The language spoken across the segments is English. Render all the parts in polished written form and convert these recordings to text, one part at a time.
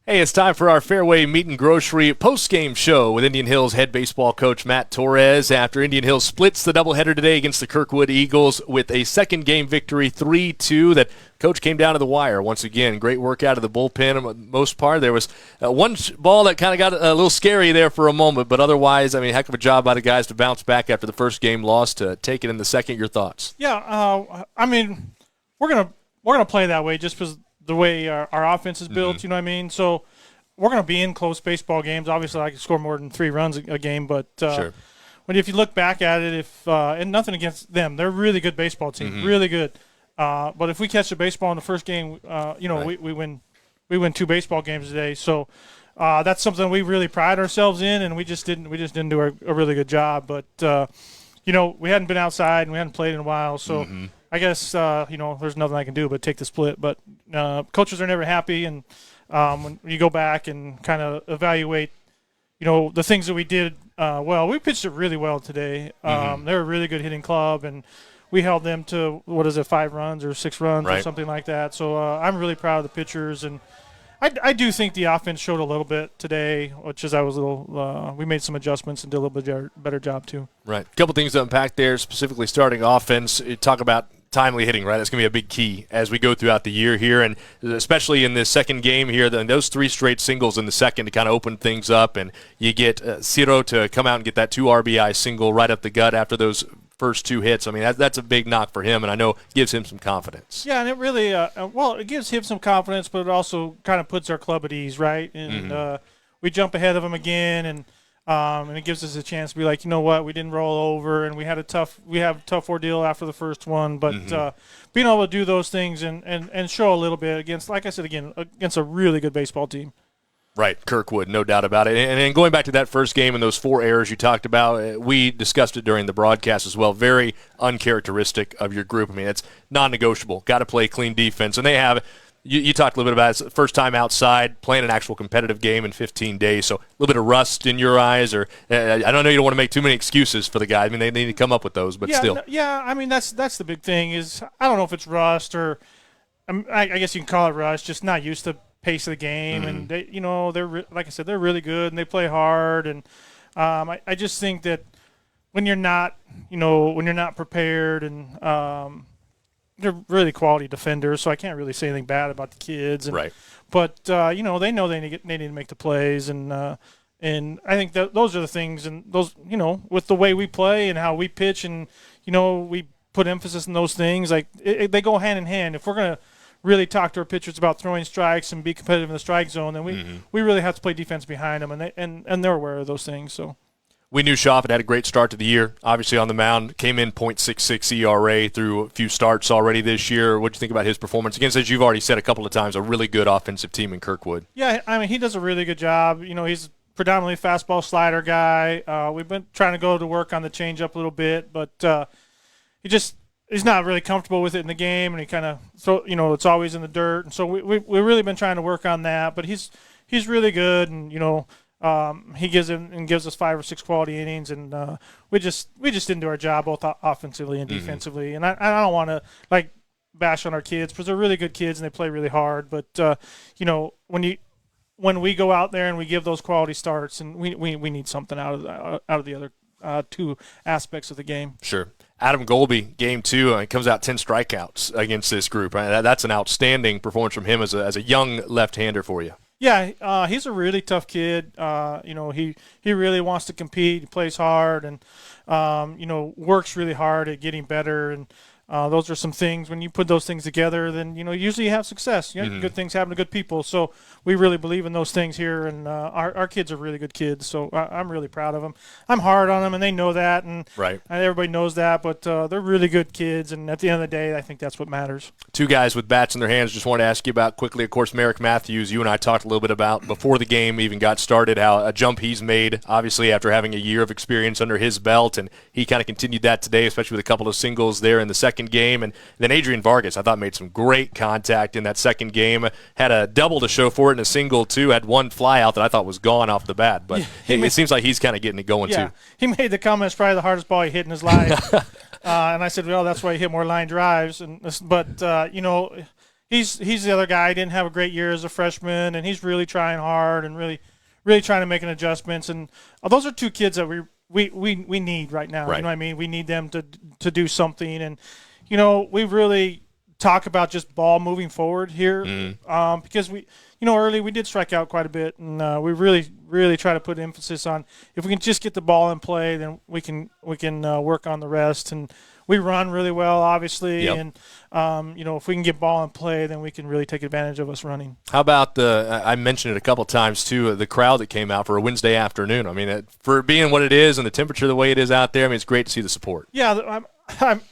Hey, it's time for our Fairway Meat and Grocery post-game show with Indian Hills head baseball coach Matt Torrez after Indian Hills splits the doubleheader today against the Kirkwood Eagles with a second game victory 3-2 that coach came down to the wire once again. Great work out of the bullpen for the most part. There was one ball that kind of got a little scary there for a moment, but otherwise, heck of a job by the guys to bounce back after the first game loss to take it in the second. Your thoughts? Yeah, we're gonna play that way just because the way our offense is built, you know what I mean? So we're going to be in close baseball games. Obviously, I can score more than 3 runs a game, but Sure. But if you look back at it, and nothing against them, they're a really good baseball team, really good. But if we catch a baseball in the first game, Right. we win 2 baseball games today. So that's something we really pride ourselves in, and we just didn't do a really good job. But we hadn't been outside and we hadn't played in a while, so. I guess, there's nothing I can do but take the split. But coaches are never happy, and when you go back and kind of evaluate, the things that we did we pitched it really well today. They're a really good hitting club, and we held them to, 5 runs or 6 runs or something like that. So I'm really proud of the pitchers, and I do think the offense showed a little bit today, which is we made some adjustments and did a little bit better job too. Right. A couple things to unpack there, specifically starting offense. You talk about timely hitting, right? That's going to be a big key as we go throughout the year here, and especially in this second game here, those 3 straight singles in the second to kind of open things up, and you get Ciro to come out and get that 2 RBI single right up the gut after those first 2 hits. That's a big knock for him, and I know it gives him some confidence. Yeah, and it really, it gives him some confidence, but it also kind of puts our club at ease, right? And we jump ahead of him again, and it gives us a chance to be like, you know what, we didn't roll over, and we have a tough ordeal after the first one, but being able to do those things and show a little bit against, like I said again, against a really good baseball team. Right, Kirkwood, no doubt about it. And going back to that first game and those 4 errors you talked about, we discussed it during the broadcast as well. Very uncharacteristic of your group. It's non-negotiable. Got to play clean defense. And they have, you talked a little bit about it, it's the first time outside, playing an actual competitive game in 15 days. So a little bit of rust in your eyes, or I don't know, you don't want to make too many excuses for the guys. they need to come up with those, but still. That's the big thing is, I don't know if it's rust or, I guess you can call it rust, just not used to pace of the game, and they, they're like I said, they're really good and they play hard, and I just think that when you're not prepared, and they're really quality defenders, so I can't really say anything bad about the kids, and, right? But they know they need to make the plays, and I think that those are the things, and those with the way we play and how we pitch, and we put emphasis on those things, like they go hand in hand. If we're gonna really talk to our pitchers about throwing strikes and be competitive in the strike zone, then we really have to play defense behind them, and they're aware of those things. So we knew Schaff had a great start to the year. Obviously on the mound, came in .66 ERA through a few starts already this year. What do you think about his performance against, as you've already said a couple of times, a really good offensive team in Kirkwood? Yeah, he does a really good job. He's predominantly fastball slider guy. We've been trying to go to work on the changeup a little bit, but he's not really comfortable with it in the game, and he kind of it's always in the dirt, and so we've really been trying to work on that. But he's really good, and he gives us 5 or 6 quality innings, and we just didn't do our job both offensively and defensively. And I don't want to bash on our kids, because they're really good kids and they play really hard. But when we go out there and we give those quality starts, and we need something out of the other 2 aspects of the game. Sure. Adam Golby, game 2, comes out 10 strikeouts against this group. Right? That's an outstanding performance from him as a young left-hander for you. Yeah, he's a really tough kid. He really wants to compete. He plays hard, and works really hard at getting better. And those are some things. When you put those things together, then usually you have success. Good things happen to good people. So we really believe in those things here, and our kids are really good kids. So I'm really proud of them. I'm hard on them, and they know that, and everybody knows that. But they're really good kids, and at the end of the day, I think that's what matters. 2 guys with bats in their hands. Just wanted to ask you about quickly. Of course, Merrick Matthews. You and I talked a little bit about before the game even got started how a jump he's made. Obviously, after having a year of experience under his belt, and he kind of continued that today, especially with a couple of singles there in the second game. And then Adrian Vargas, I thought, made some great contact in that second game. Had a double to show for it and a single, too. Had 1 fly out that I thought was gone off the bat. But it seems like he's kind of getting it going, too. He made the comment, it's probably the hardest ball he hit in his life. And I said, well, that's why he hit more line drives. But he's the other guy. He didn't have a great year as a freshman, and he's really trying hard and really trying to make an adjustments. And those are two kids that we need right now. Right. You know what I mean? We need them to do something. And, we really talk about just ball moving forward here because early we did strike out quite a bit, and we really try to put emphasis on if we can just get the ball in play, then we can work on the rest. And we run really well, obviously, and if we can get ball in play, then we can really take advantage of us running. How about I mentioned it a couple times too, the crowd that came out for a Wednesday afternoon. I mean, for being what it is and the temperature the way it is out there, I mean, it's great to see the support. Yeah,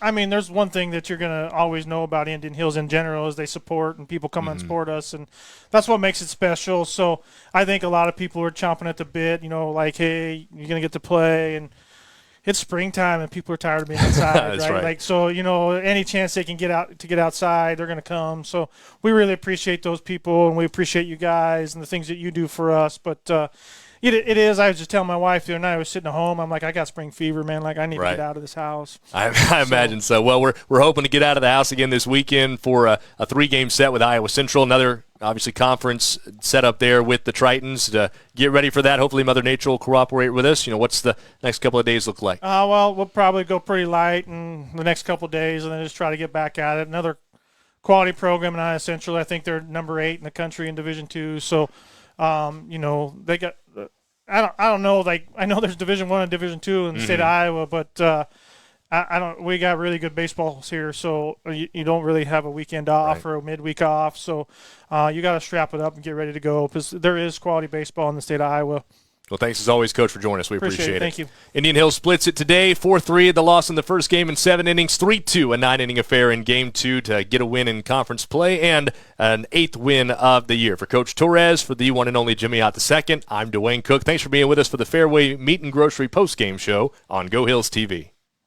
I mean, there's one thing that you're going to always know about Indian Hills in general is they support and people come and support us, and that's what makes it special. So I think a lot of people are chomping at the bit, like, hey, you're going to get to play, and it's springtime and people are tired of being outside, right? Like, so, any chance they can get outside, they're going to come. So we really appreciate those people, and we appreciate you guys and the things that you do for us. But it is. I was just telling my wife the other night, I was sitting at home. I'm like, I got spring fever, man. Like, I need to get out of this house. I imagine so. Well, we're hoping to get out of the house again this weekend for a 3-game set with Iowa Central. Another, obviously, conference set up there with the Tritons to get ready for that. Hopefully, Mother Nature will cooperate with us. What's the next couple of days look like? Well, we'll probably go pretty light in the next couple of days and then just try to get back at it. Another quality program in Iowa Central. I think they're number 8 in the country in Division II. So, they got I don't know. Like, I know there's Division I and Division II in the state of Iowa, but I don't. We got really good baseballs here, so you don't really have a weekend off or a midweek off. So you got to strap it up and get ready to go because there is quality baseball in the state of Iowa. Well, thanks as always, Coach, for joining us. We appreciate it. Thank you. Indian Hills splits it today, 4-3. The loss in the first game in 7 innings, 3-2, a 9-inning affair in Game 2 to get a win in conference play and an 8th win of the year. For Coach Torrez, for the one and only Jimmy Ott II, I'm Dwayne Cook. Thanks for being with us for the Fairway Meat and Grocery postgame show on Go Hills TV.